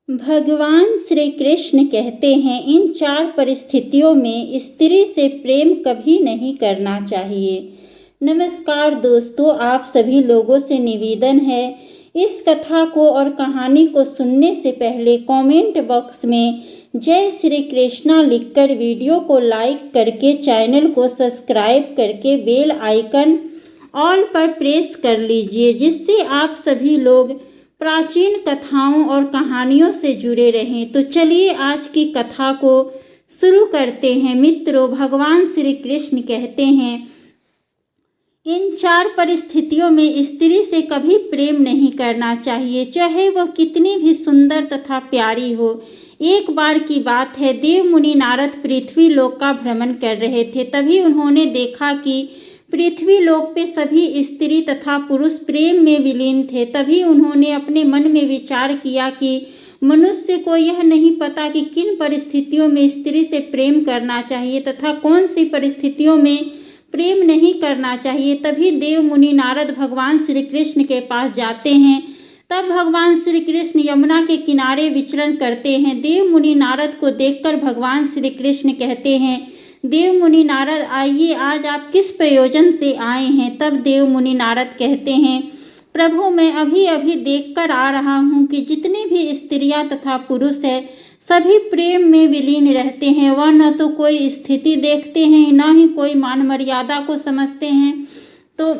भगवान श्री कृष्ण कहते हैं इन 4 परिस्थितियों में स्त्री से प्रेम कभी नहीं करना चाहिए। नमस्कार दोस्तों, आप सभी लोगों से निवेदन है इस कथा को और कहानी को सुनने से पहले कमेंट बॉक्स में जय श्री कृष्णा लिखकर वीडियो को लाइक करके चैनल को सब्सक्राइब करके बेल आइकन ऑल पर प्रेस कर लीजिए, जिससे आप सभी लोग प्राचीन कथाओं और कहानियों से जुड़े रहें। तो चलिए आज की कथा को शुरू करते हैं। मित्रों, भगवान श्री कृष्ण कहते हैं इन 4 परिस्थितियों में स्त्री से कभी प्रेम नहीं करना चाहिए, चाहे वह कितनी भी सुंदर तथा प्यारी हो। एक बार की बात है, देव मुनि नारद पृथ्वी लोक का भ्रमण कर रहे थे। तभी उन्होंने देखा कि पृथ्वी लोक पे सभी स्त्री तथा पुरुष प्रेम में विलीन थे। तभी उन्होंने अपने मन में विचार किया कि मनुष्य को यह नहीं पता कि किन परिस्थितियों में स्त्री से प्रेम करना चाहिए तथा कौन सी परिस्थितियों में प्रेम नहीं करना चाहिए। तभी देव मुनि नारद भगवान श्री कृष्ण के पास जाते हैं। तब भगवान श्री कृष्ण यमुना के किनारे विचरण करते हैं। देव मुनि नारद को देखकर भगवान श्री कृष्ण कहते हैं, देव मुनि नारद आइए, आज आप किस प्रयोजन से आए हैं। तब देव मुनि नारद कहते हैं, प्रभु मैं अभी अभी देखकर आ रहा हूँ कि जितनी भी स्त्रियाँ तथा पुरुष है सभी प्रेम में विलीन रहते हैं। वह न तो कोई स्थिति देखते हैं, न ही कोई मान मर्यादा को समझते हैं। तो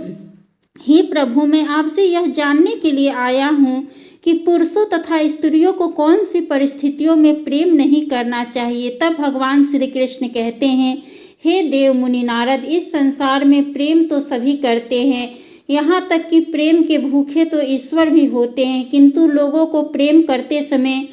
हे प्रभु, मैं आपसे यह जानने के लिए आया हूँ कि पुरुषों तथा स्त्रियों को कौन सी परिस्थितियों में प्रेम नहीं करना चाहिए। तब भगवान श्री कृष्ण कहते हैं, हे देव मुनि नारद, इस संसार में प्रेम तो सभी करते हैं, यहाँ तक कि प्रेम के भूखे तो ईश्वर भी होते हैं। किंतु लोगों को प्रेम करते समय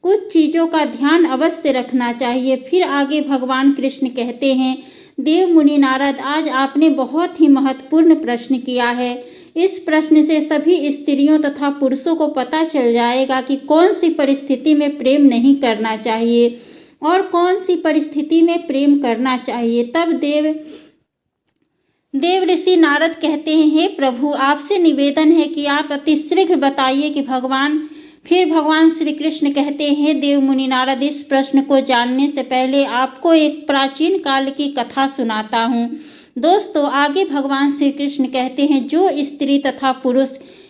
कुछ चीज़ों का ध्यान अवश्य रखना चाहिए। फिर आगे भगवान कृष्ण कहते हैं, देव मुनि नारद, आज आपने बहुत ही महत्वपूर्ण प्रश्न किया है। इस प्रश्न से सभी स्त्रियों तथा पुरुषों को पता चल जाएगा कि कौन सी परिस्थिति में प्रेम नहीं करना चाहिए और कौन सी परिस्थिति में प्रेम करना चाहिए। तब देव ऋषि नारद कहते हैं, हे प्रभु, आपसे निवेदन है कि आप अति शीघ्र बताइए कि फिर भगवान श्री कृष्ण कहते हैं, देव मुनि नारद, इस प्रश्न को जानने से पहले आपको एक प्राचीन काल की कथा सुनाता हूँ। दोस्तों, आगे भगवान श्री कृष्ण कहते हैं, जो स्त्री तथा पुरुष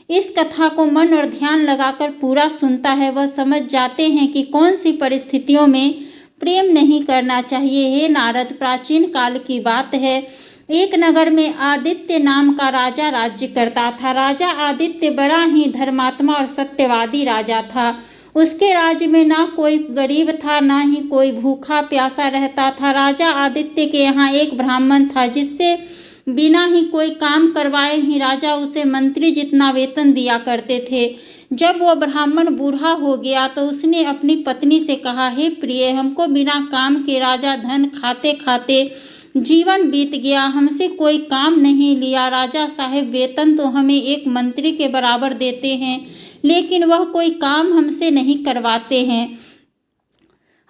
इस कथा को मन और ध्यान लगाकर पूरा सुनता है वह समझ जाते हैं कि कौन सी परिस्थितियों में प्रेम नहीं करना चाहिए। हे नारद, प्राचीन काल की बात है, एक नगर में आदित्य नाम का राजा राज्य करता था। राजा आदित्य बड़ा ही धर्मात्मा और सत्यवादी राजा था। उसके राज्य में ना कोई गरीब था, ना ही कोई भूखा प्यासा रहता था। राजा आदित्य के यहाँ एक ब्राह्मण था, जिससे बिना ही कोई काम करवाए ही राजा उसे मंत्री जितना वेतन दिया करते थे। जब वह ब्राह्मण बूढ़ा हो गया तो उसने अपनी पत्नी से कहा, हे प्रिय, हमको बिना काम के राजा धन खाते खाते जीवन बीत गया, हमसे कोई काम नहीं लिया। राजा साहब वेतन तो हमें एक मंत्री के बराबर देते हैं, लेकिन वह कोई काम हमसे नहीं करवाते हैं।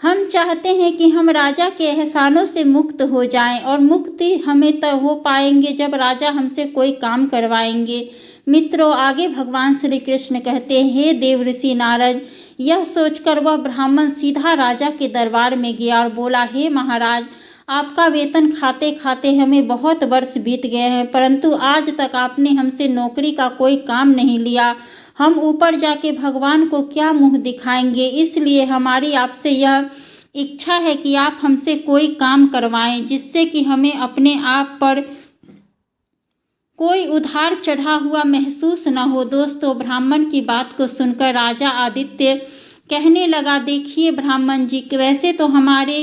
हम चाहते हैं कि हम राजा के एहसानों से मुक्त हो जाएं, और मुक्ति हमें तब हो पाएंगे जब राजा हमसे कोई काम करवाएंगे। मित्रों, आगे भगवान श्री कृष्ण कहते हैं, हे देव ऋषि नारद, यह सोचकर वह ब्राह्मण सीधा राजा के दरबार में गया और बोला, हे महाराज, आपका वेतन खाते खाते हमें बहुत वर्ष बीत गए हैं, परंतु आज तक आपने हमसे नौकरी का कोई काम नहीं लिया। हम ऊपर जाके भगवान को क्या मुंह दिखाएंगे, इसलिए हमारी आपसे यह इच्छा है कि आप हमसे कोई काम करवाएं, जिससे कि हमें अपने आप पर कोई उधार चढ़ा हुआ महसूस न हो। दोस्तों, ब्राह्मण की बात को सुनकर राजा आदित्य कहने लगा, देखिए ब्राह्मण जी, वैसे तो हमारे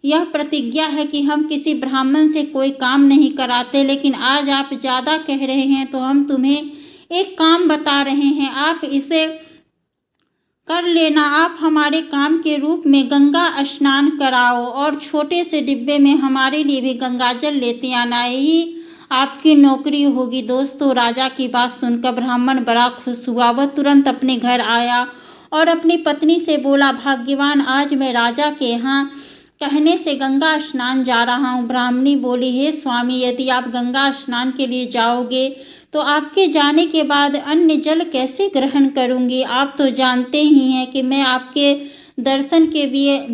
यह प्रतिज्ञा है कि हम किसी ब्राह्मण से कोई काम नहीं कराते, लेकिन आज आप ज़्यादा कह रहे हैं तो हम तुम्हें एक काम बता रहे हैं, आप इसे कर लेना। आप हमारे काम के रूप में गंगा स्नान कराओ और छोटे से डिब्बे में हमारे लिए भी गंगाजल लेते आना, यही आपकी नौकरी होगी। दोस्तों, राजा की बात सुनकर ब्राह्मण बड़ा खुश हुआ। वह तुरंत अपने घर आया और अपनी पत्नी से बोला, भाग्यवान, आज मैं राजा के यहाँ कहने से गंगा स्नान जा रहा हूँ। ब्राह्मणी बोली, हे स्वामी, यदि आप गंगा स्नान के लिए जाओगे तो आपके जाने के बाद अन्य जल कैसे ग्रहण करूँगी? आप तो जानते ही हैं कि मैं आपके दर्शन के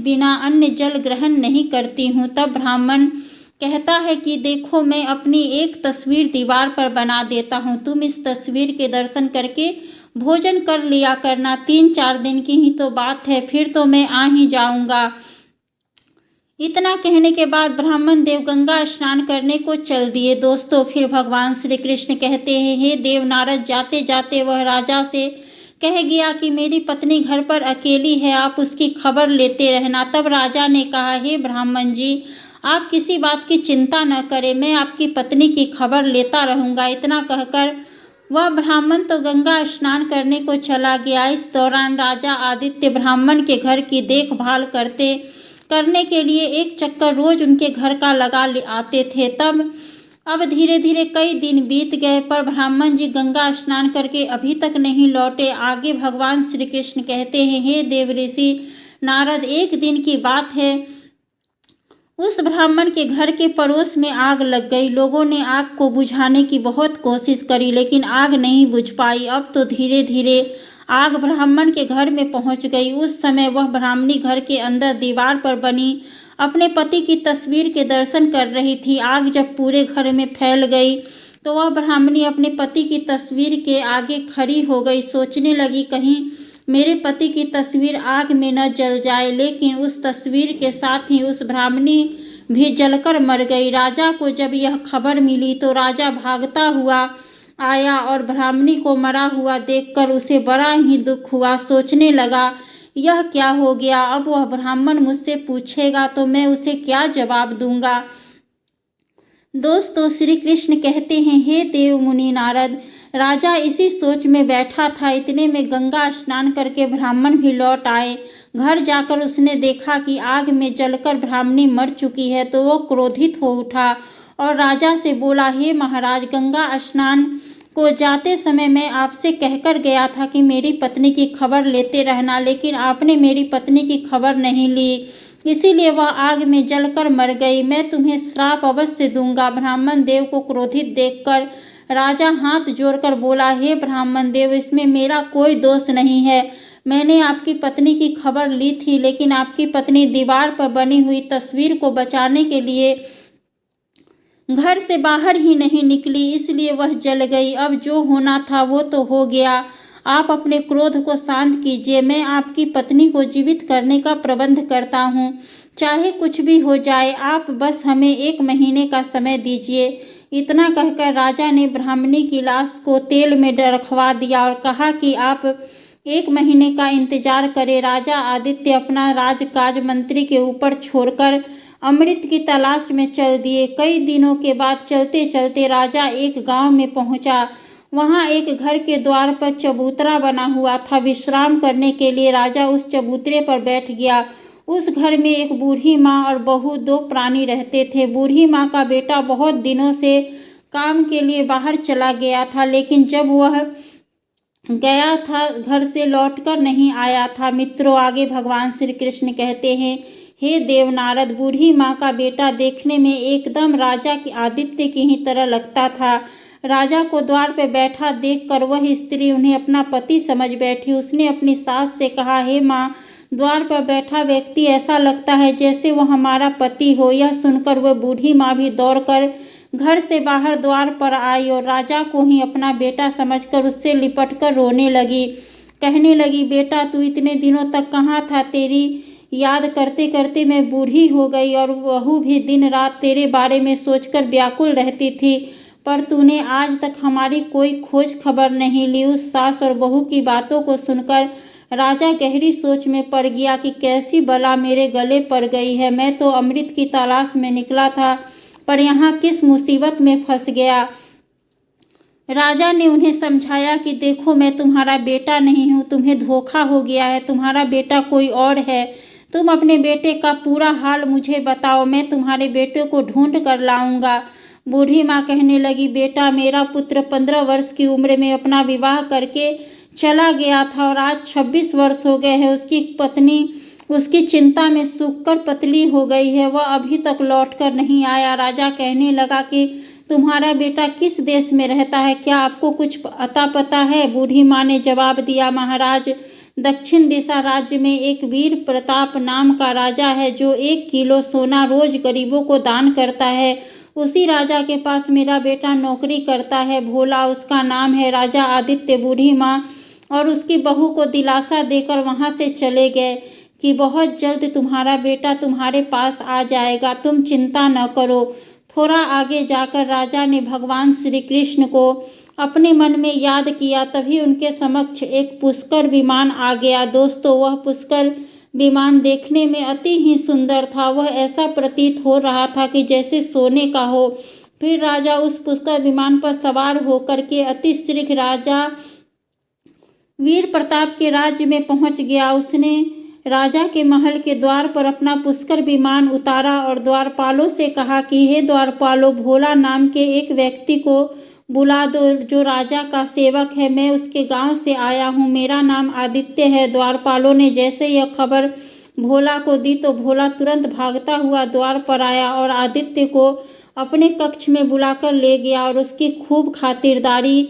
बिना अन्य जल ग्रहण नहीं करती हूँ। तब ब्राह्मण कहता है कि देखो, मैं अपनी एक तस्वीर दीवार पर बना देता हूँ, तुम इस तस्वीर के दर्शन करके भोजन कर लिया करना। 3-4 दिन की ही तो बात है, फिर तो मैं आ ही जाऊँगा। इतना कहने के बाद ब्राह्मण देव गंगा स्नान करने को चल दिए। दोस्तों, फिर भगवान श्री कृष्ण कहते हैं, हे देव नारद, जाते जाते वह राजा से कह गया कि मेरी पत्नी घर पर अकेली है, आप उसकी खबर लेते रहना। तब राजा ने कहा, हे ब्राह्मण जी, आप किसी बात की चिंता न करें, मैं आपकी पत्नी की खबर लेता रहूँगा। इतना कहकर वह ब्राह्मण तो गंगा स्नान करने को चला गया। इस दौरान राजा आदित्य ब्राह्मण के घर की देखभाल करने के लिए एक चक्कर रोज उनके घर का लगा आते थे। अब धीरे धीरे कई दिन बीत गए, पर ब्राह्मण जी गंगा स्नान करके अभी तक नहीं लौटे। आगे भगवान श्री कृष्ण कहते हैं, हे देव ऋषि नारद, एक दिन की बात है, उस ब्राह्मण के घर के पड़ोस में आग लग गई। लोगों ने आग को बुझाने की बहुत कोशिश करी, लेकिन आग नहीं बुझ पाई। अब तो धीरे धीरे आग ब्राह्मण के घर में पहुंच गई। उस समय वह ब्राह्मणी घर के अंदर दीवार पर बनी अपने पति की तस्वीर के दर्शन कर रही थी। आग जब पूरे घर में फैल गई तो वह ब्राह्मणी अपने पति की तस्वीर के आगे खड़ी हो गई। सोचने लगी, कहीं मेरे पति की तस्वीर आग में न जल जाए। लेकिन उस तस्वीर के साथ ही उस ब्राह्मणी भी जलकर मर गई। राजा को जब यह खबर मिली तो राजा भागता हुआ आया और ब्राह्मणी को मरा हुआ देखकर उसे बड़ा ही दुख हुआ। सोचने लगा, यह क्या हो गया? अब वह ब्राह्मण मुझसे पूछेगा तो मैं उसे क्या जवाब दूंगा? दोस्तों, श्री कृष्ण कहते हैं, हे देव मुनि नारद, राजा इसी सोच में बैठा था। इतने में गंगा स्नान करके ब्राह्मण भी लौट आए। घर जाकर उसने देखा कि आग में जलकर ब्राह्मणी मर चुकी है, तो वो क्रोधित हो उठा और राजा से बोला, हे महाराज, गंगा स्नान को जाते समय मैं आपसे कहकर गया था कि मेरी पत्नी की खबर लेते रहना, लेकिन आपने मेरी पत्नी की खबर नहीं ली, इसीलिए वह आग में जलकर मर गई। मैं तुम्हें श्राप अवश्य दूंगा। ब्राह्मण देव को क्रोधित देखकर राजा हाथ जोड़कर बोला, हे ब्राह्मण देव, इसमें मेरा कोई दोष नहीं है। मैंने आपकी पत्नी की खबर ली थी, लेकिन आपकी पत्नी दीवार पर बनी हुई तस्वीर को बचाने के लिए घर से बाहर ही नहीं निकली, इसलिए वह जल गई। अब जो होना था वो तो हो गया। आप अपने क्रोध को शांत कीजिए। मैं आपकी पत्नी को जीवित करने का प्रबंध करता हूँ, चाहे कुछ भी हो जाए। आप बस हमें 1 महीने का समय दीजिए। इतना कहकर राजा ने ब्राह्मणी की लाश को तेल में रखवा दिया और कहा कि आप 1 महीने का इंतजार करें। राजा आदित्य अपना राजकाज मंत्री के ऊपर छोड़कर अमृत की तलाश में चल दिए। कई दिनों के बाद चलते चलते राजा एक गांव में पहुंचा। वहां एक घर के द्वार पर चबूतरा बना हुआ था। विश्राम करने के लिए राजा उस चबूतरे पर बैठ गया। उस घर में एक बूढ़ी माँ और बहू, 2 प्राणी रहते थे। बूढ़ी माँ का बेटा बहुत दिनों से काम के लिए बाहर चला गया था, लेकिन जब वह गया था घर से लौटकर नहीं आया था। मित्रों, आगे भगवान श्री कृष्ण कहते हैं, हे देव नारद, बूढ़ी माँ का बेटा देखने में एकदम राजा की आदित्य की ही तरह लगता था। राजा को द्वार पर बैठा देखकर वह स्त्री उन्हें अपना पति समझ बैठी। उसने अपनी सास से कहा, हे माँ, द्वार पर बैठा व्यक्ति ऐसा लगता है जैसे वह हमारा पति हो। यह सुनकर वह बूढ़ी माँ भी दौड़कर घर से बाहर द्वार पर आई और राजा को ही अपना बेटा समझकर उससे लिपटकर रोने लगी। कहने लगी, बेटा, तू इतने दिनों तक कहाँ था? तेरी याद करते करते मैं बूढ़ी हो गई और बहू भी दिन रात तेरे बारे में सोचकर व्याकुल रहती थी, पर तूने आज तक हमारी कोई खोज खबर नहीं ली। उस सास और बहू की बातों को सुनकर राजा गहरी सोच में पड़ गया कि कैसी बला मेरे गले पड़ गई है। मैं तो अमृत की तलाश में निकला था, पर यहाँ किस मुसीबत में फंस गया। राजा ने उन्हें समझाया कि देखो, मैं तुम्हारा बेटा नहीं हूँ, तुम्हें धोखा हो गया है, तुम्हारा बेटा कोई और है। तुम अपने बेटे का पूरा हाल मुझे बताओ, मैं तुम्हारे बेटे को ढूंढ कर लाऊंगा। बूढ़ी माँ कहने लगी, बेटा, मेरा पुत्र 15 वर्ष की उम्र में अपना विवाह करके चला गया था और आज 26 वर्ष हो गए हैं। उसकी पत्नी उसकी चिंता में सूखकर पतली हो गई है, वह अभी तक लौटकर नहीं आया। राजा कहने लगा कि तुम्हारा बेटा किस देश में रहता है? क्या आपको कुछ अता पता है? बूढ़ी माँ ने जवाब दिया, महाराज, दक्षिण दिशा राज्य में एक वीर प्रताप नाम का राजा है जो 1 किलो सोना रोज गरीबों को दान करता है। उसी राजा के पास मेरा बेटा नौकरी करता है। भोला उसका नाम है। राजा आदित्य बूढ़ी माँ और उसकी बहू को दिलासा देकर वहाँ से चले गए कि बहुत जल्द तुम्हारा बेटा तुम्हारे पास आ जाएगा, तुम चिंता न करो। थोड़ा आगे जाकर राजा ने भगवान श्री कृष्ण को अपने मन में याद किया। तभी उनके समक्ष एक पुष्कर विमान आ गया। दोस्तों, वह पुष्कर विमान देखने में अति ही सुंदर था। वह ऐसा प्रतीत हो रहा था कि जैसे सोने का हो। फिर राजा उस पुष्कर विमान पर सवार होकर के अति शीघ्र राजा वीर प्रताप के राज्य में पहुंच गया। उसने राजा के महल के द्वार पर अपना पुष्कर विमान उतारा और द्वारपालों से कहा कि हे द्वारपालों, भोला नाम के एक व्यक्ति को बुला दो जो राजा का सेवक है। मैं उसके गांव से आया हूँ। मेरा नाम आदित्य है। द्वारपालों ने जैसे यह खबर भोला को दी तो भोला तुरंत भागता हुआ द्वार पर आया और आदित्य को अपने कक्ष में बुलाकर ले गया और उसकी खूब खातिरदारी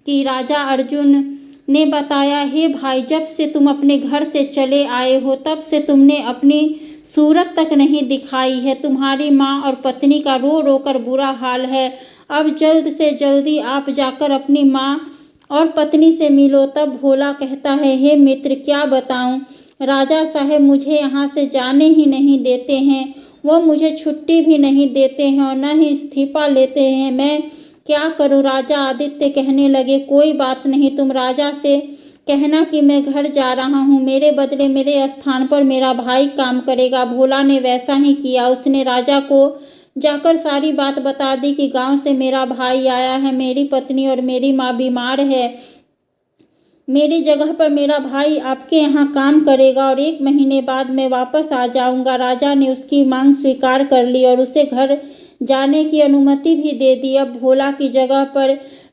की। राजा अर्जुन ने बताया, हे भाई, जब से तुम अपने घर से चले आए हो तब से तुमने अपनी सूरत तक नहीं दिखाई है। तुम्हारी माँ और पत्नी का रो रो कर बुरा हाल है। अब जल्द से जल्दी आप जाकर अपनी माँ और पत्नी से मिलो। तब भोला कहता है, हे मित्र, क्या बताऊं? राजा साहब मुझे यहाँ से जाने ही नहीं देते हैं। वह मुझे छुट्टी भी नहीं देते हैं और न ही इस्तीफा लेते हैं। मैं क्या करूं? राजा आदित्य कहने लगे, कोई बात नहीं, तुम राजा से कहना कि मैं घर जा रहा हूँ। मेरे बदले मेरे स्थान पर मेरा भाई काम करेगा। भोला ने वैसा ही किया। उसने राजा को जाकर सारी बात बता दी कि गांव से मेरा भाई आया है, मेरी पत्नी और मेरी माँ बीमार है। मेरी जगह पर मेरा भाई आपके यहाँ काम करेगा और 1 महीने बाद मैं वापस आ जाऊंगा। राजा ने उसकी मांग स्वीकार कर ली और उसे घर जाने की अनुमति भी दे दी। अब भोला की जगह पर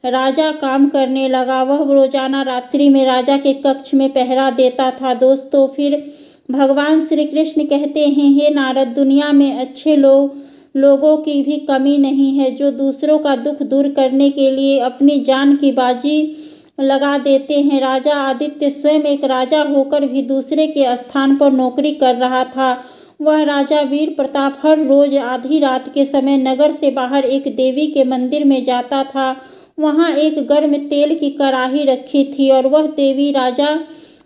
राजा काम करने लगा। वह रोजाना रात्रि में राजा के कक्ष में पहरा देता था। दोस्तों, फिर भगवान श्री कृष्ण कहते हैं, हे नारद, दुनिया में अच्छे लोगों की भी कमी नहीं है जो दूसरों का दुख दूर करने के लिए अपनी जान की बाजी लगा देते हैं। राजा आदित्य स्वयं एक राजा होकर भी दूसरे के स्थान पर नौकरी कर रहा था। वह राजा वीर प्रताप हर रोज आधी रात के समय नगर से बाहर एक देवी के मंदिर में जाता था। वहाँ एक गर्म तेल की कड़ाही रखी थी और वह देवी राजा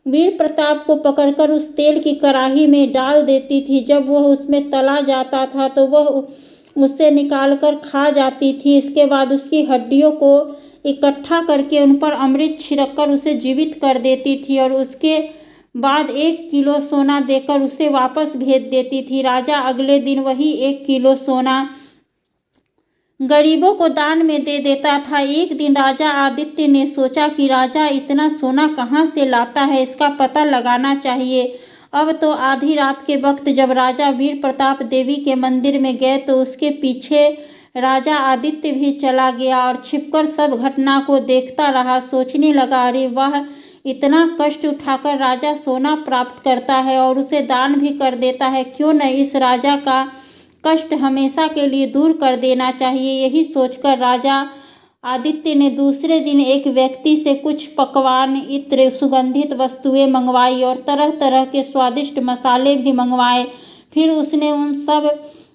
वीर प्रताप को पकड़कर उस तेल की कड़ाही में डाल देती थी। जब वह उसमें तला जाता था तो वह उससे निकालकर खा जाती थी। इसके बाद उसकी हड्डियों को इकट्ठा करके उन पर अमृत छिड़ककर उसे जीवित कर देती थी और उसके बाद 1 किलो सोना देकर उसे वापस भेज देती थी। राजा अगले दिन वही 1 किलो सोना गरीबों को दान में दे देता था। एक दिन राजा आदित्य ने सोचा कि राजा इतना सोना कहाँ से लाता है, इसका पता लगाना चाहिए। अब तो आधी रात के वक्त जब राजा वीर प्रताप देवी के मंदिर में गए तो उसके पीछे राजा आदित्य भी चला गया और छिपकर सब घटना को देखता रहा। सोचने लगा, अरे वाह, इतना कष्ट उठाकर राजा सोना प्राप्त करता है और उसे दान भी कर देता है। क्यों न इस राजा का कष्ट हमेशा के लिए दूर कर देना चाहिए। यही सोचकर राजा आदित्य ने दूसरे दिन एक व्यक्ति से कुछ पकवान, इत्र, सुगंधित वस्तुएं मंगवाई और तरह तरह के स्वादिष्ट मसाले भी मंगवाए। फिर उसने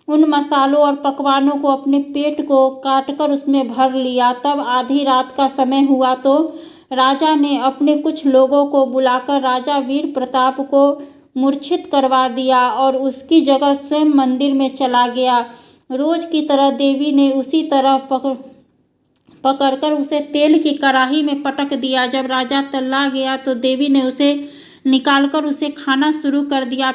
उन मसालों और पकवानों को अपने पेट को काटकर उसमें भर लिया। तब आधी रात का समय हुआ तो राजा ने अपने कुछ लोगों को बुलाकर राजा वीर प्रताप को मूर्छित करवा दिया और उसकी जगह स्वयं मंदिर में चला गया। रोज की तरह देवी ने उसी तरह पकड़कर उसे तेल की कड़ाही में पटक दिया। जब राजा तल्ला गया तो देवी ने उसे निकालकर उसे खाना शुरू कर दिया।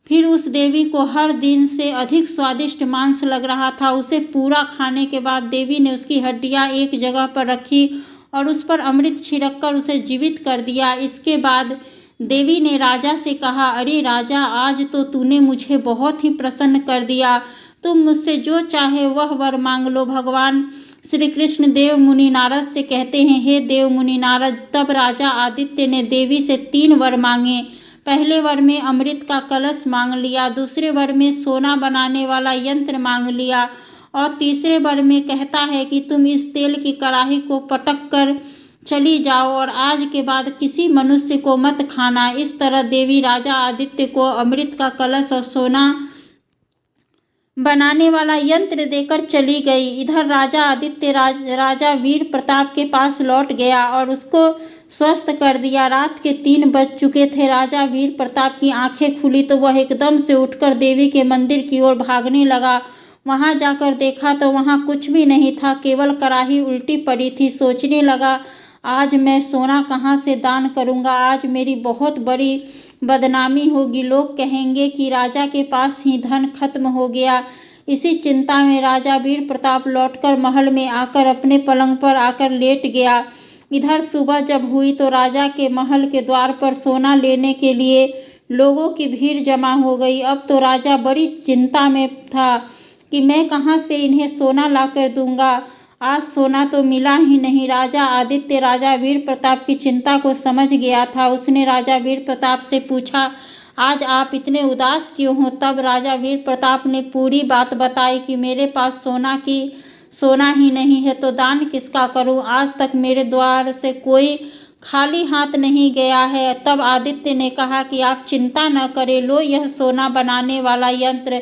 फिर उस देवी को हर दिन से अधिक स्वादिष्ट मांस लग रहा था। उसे पूरा खाने के बाद देवी ने उसकी हड्डियां एक जगह पर रखी और उस पर अमृत छिड़ककर उसे जीवित कर दिया। इसके बाद देवी ने राजा से कहा, अरे राजा, आज तो तूने मुझे बहुत ही प्रसन्न कर दिया। तुम मुझसे जो चाहे वह वर मांग लो। भगवान श्री कृष्ण देव मुनि नारद से कहते हैं, हे देव मुनि नारद, तब राजा आदित्य ने देवी से 3 वर मांगे। पहले वर में अमृत का कलश मांग लिया, दूसरे वर में सोना बनाने वाला यंत्र मांग लिया और तीसरे वर में कहता है कि तुम इस तेल की कड़ाही को पटक कर चली जाओ और आज के बाद किसी मनुष्य को मत खाना। इस तरह देवी राजा आदित्य को अमृत का कलश और सोना बनाने वाला यंत्र देकर चली गई। इधर राजा आदित्य राजा वीर प्रताप के पास लौट गया और उसको स्वस्थ कर दिया। रात के 3 बज चुके थे। राजा वीर प्रताप की आंखें खुली तो वह एकदम से उठकर देवी के मंदिर की ओर भागने लगा। वहां जाकर देखा तो वहां कुछ भी नहीं था, केवल कड़ाही उल्टी पड़ी थी। सोचने लगा, आज मैं सोना कहाँ से दान करूँगा, आज मेरी बहुत बड़ी बदनामी होगी। लोग कहेंगे कि राजा के पास ही धन खत्म हो गया। इसी चिंता में राजा वीर प्रताप लौटकर महल में आकर अपने पलंग पर आकर लेट गया। इधर सुबह जब हुई तो राजा के महल के द्वार पर सोना लेने के लिए लोगों की भीड़ जमा हो गई। अब तो राजा बड़ी चिंता में था कि मैं कहाँ से इन्हें सोना लाकर दूंगा। आज सोना तो मिला ही नहीं। राजा आदित्य राजा वीर प्रताप की चिंता को समझ गया था। उसने राजा वीर प्रताप से पूछा, आज आप इतने उदास क्यों हो? तब राजा वीर प्रताप ने पूरी बात बताई कि मेरे पास सोना ही नहीं है तो दान किसका करूं? आज तक मेरे द्वार से कोई खाली हाथ नहीं गया है। तब आदित्य ने कहा कि आप चिंता न करें, लो यह सोना बनाने वाला यंत्र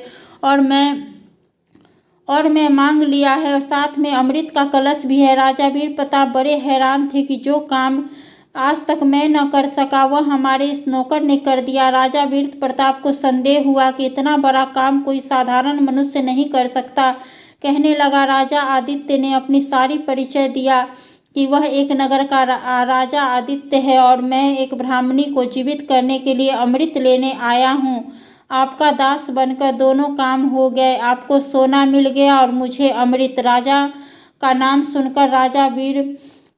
और मैं मांग लिया है और साथ में अमृत का कलश भी है। राजा वीर प्रताप बड़े हैरान थे कि जो काम आज तक मैं न कर सका वह हमारे इस नौकर ने कर दिया। राजा वीर प्रताप को संदेह हुआ कि इतना बड़ा काम कोई साधारण मनुष्य नहीं कर सकता। कहने लगा, राजा आदित्य ने अपनी सारी परिचय दिया कि वह एक नगर का राजा आदित्य है और मैं एक ब्राह्मणी को जीवित करने के लिए अमृत लेने आया हूँ। आपका दास बनकर दोनों काम हो गए, आपको सोना मिल गया और मुझे अमृत। राजा का नाम सुनकर राजा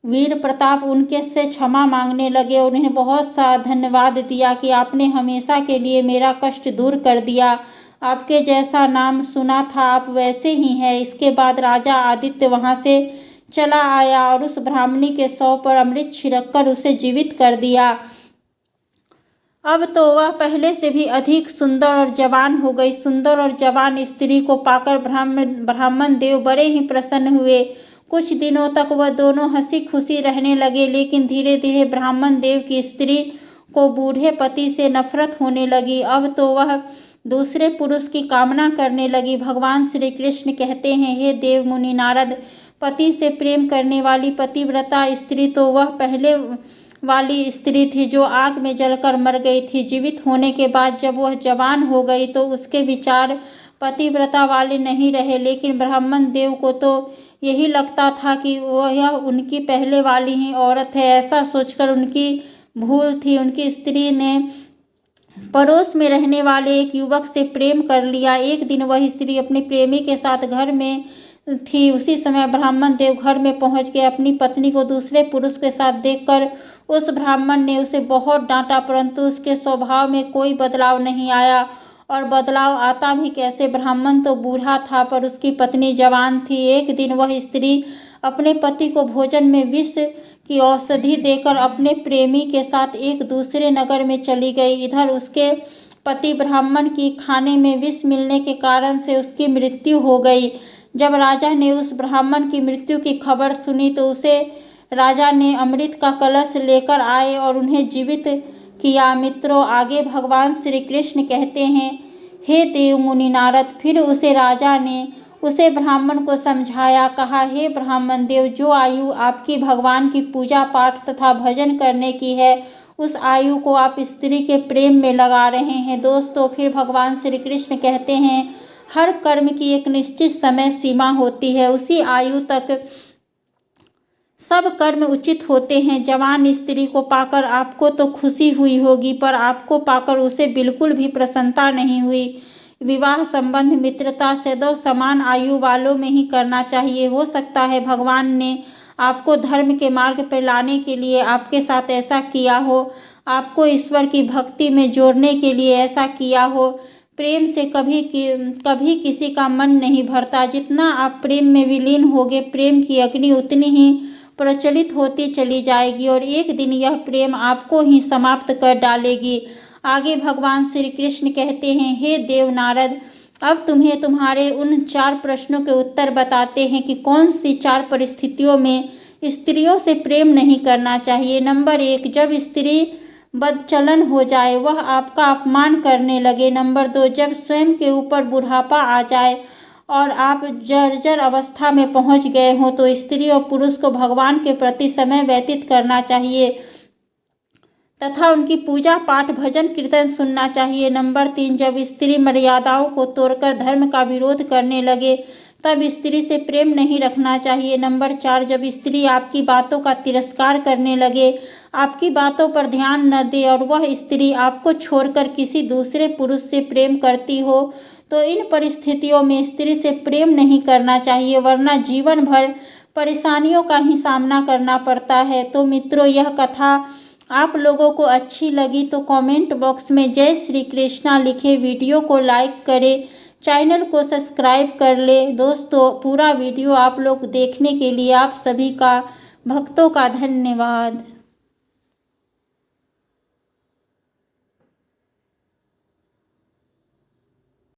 वीर प्रताप उनके से क्षमा मांगने लगे। उन्हें बहुत सा धन्यवाद दिया कि आपने हमेशा के लिए मेरा कष्ट दूर कर दिया। आपके जैसा नाम सुना था, आप वैसे ही हैं। इसके बाद राजा आदित्य वहां से चला आया और उस ब्राह्मणी के शव पर अमृत छिड़ककर उसे जीवित कर दिया। अब तो वह पहले से भी अधिक सुंदर और जवान हो गई। सुंदर और जवान स्त्री को पाकर ब्राह्मण देव बड़े ही प्रसन्न हुए। कुछ दिनों तक वह दोनों हंसी खुशी रहने लगे, लेकिन धीरे धीरे ब्राह्मण देव की स्त्री को बूढ़े पति से नफरत होने लगी। अब तो वह दूसरे पुरुष की कामना करने लगी। भगवान श्री कृष्ण कहते हैं, हे देव मुनि नारद, पति से प्रेम करने वाली पतिव्रता स्त्री तो वह पहले वाली स्त्री थी जो आग में जलकर मर गई थी। जीवित होने के बाद जब वह जवान हो गई तो उसके विचार पतिव्रता वाले नहीं रहे, लेकिन ब्राह्मण देव को तो यही लगता था कि वह उनकी पहले वाली ही औरत है। ऐसा सोचकर उनकी भूल थी। उनकी स्त्री ने पड़ोस में रहने वाले एक युवक से प्रेम कर लिया। एक दिन वह स्त्री अपने प्रेमी के साथ घर में थी। उसी समय ब्राह्मण देव घर में पहुंच गए। अपनी पत्नी को दूसरे पुरुष के साथ देखकर उस ब्राह्मण ने उसे बहुत डांटा, परंतु उसके स्वभाव में कोई बदलाव नहीं आया। और बदलाव आता भी कैसे? ब्राह्मण तो बूढ़ा था पर उसकी पत्नी जवान थी। एक दिन वह स्त्री अपने पति को भोजन में विष की औषधि देकर अपने प्रेमी के साथ एक दूसरे नगर में चली गई। इधर उसके पति ब्राह्मण की खाने में विष मिलने के कारण से उसकी मृत्यु हो गई। जब राजा ने उस ब्राह्मण की मृत्यु की खबर सुनी तो उसे राजा ने अमृत का कलश लेकर आए और उन्हें जीवित किया। मित्रों, आगे भगवान श्री कृष्ण कहते हैं, हे देव मुनि नारद, फिर उसे राजा ने उसे ब्राह्मण को समझाया। कहा, हे ब्राह्मण देव, जो आयु आपकी भगवान की पूजा पाठ तथा भजन करने की है, उस आयु को आप स्त्री के प्रेम में लगा रहे हैं। दोस्तों, फिर भगवान श्री कृष्ण कहते हैं, हर कर्म की एक निश्चित समय सीमा होती है। उसी आयु तक सब कर्म उचित होते हैं। जवान स्त्री को पाकर आपको तो खुशी हुई होगी, पर आपको पाकर उसे बिल्कुल भी प्रसन्नता नहीं हुई। विवाह संबंध मित्रता सदैव समान आयु वालों में ही करना चाहिए। हो सकता है भगवान ने आपको धर्म के मार्ग पर लाने के लिए आपके साथ ऐसा किया हो, आपको ईश्वर की भक्ति में जोड़ने के लिए ऐसा किया हो। प्रेम से कभी किसी का मन नहीं भरता। जितना आप प्रेम में विलीन होगे, प्रेम की अग्नि उतनी ही प्रचलित होती चली जाएगी और एक दिन यह प्रेम आपको ही समाप्त कर डालेगी। आगे भगवान श्री कृष्ण कहते हैं, हे देव नारद, अब तुम्हें तुम्हारे उन 4 प्रश्नों के उत्तर बताते हैं कि कौन सी 4 परिस्थितियों में स्त्रियों से प्रेम नहीं करना चाहिए। नंबर 1, जब स्त्री बदचलन हो जाए, वह आपका अपमान करने लगे। नंबर 2, जब स्वयं के ऊपर बुढ़ापा आ जाए और आप जर्जर अवस्था में पहुंच गए हों, तो स्त्री और पुरुष को भगवान के प्रति समय व्यतीत करना चाहिए तथा उनकी पूजा पाठ भजन कीर्तन सुनना चाहिए। नंबर 3, जब स्त्री मर्यादाओं को तोड़कर धर्म का विरोध करने लगे, तब स्त्री से प्रेम नहीं रखना चाहिए। नंबर 4, जब स्त्री आपकी बातों का तिरस्कार करने लगे, आपकी बातों पर ध्यान न दे और वह स्त्री आपको छोड़कर किसी दूसरे पुरुष से प्रेम करती हो, तो इन परिस्थितियों में स्त्री से प्रेम नहीं करना चाहिए, वरना जीवन भर परेशानियों का ही सामना करना पड़ता है। तो मित्रों, यह कथा आप लोगों को अच्छी लगी तो कमेंट बॉक्स में जय श्री कृष्णा लिखे, वीडियो को लाइक करें, चैनल को सब्सक्राइब कर ले। दोस्तों, पूरा वीडियो आप लोग देखने के लिए आप सभी का भक्तों का धन्यवाद।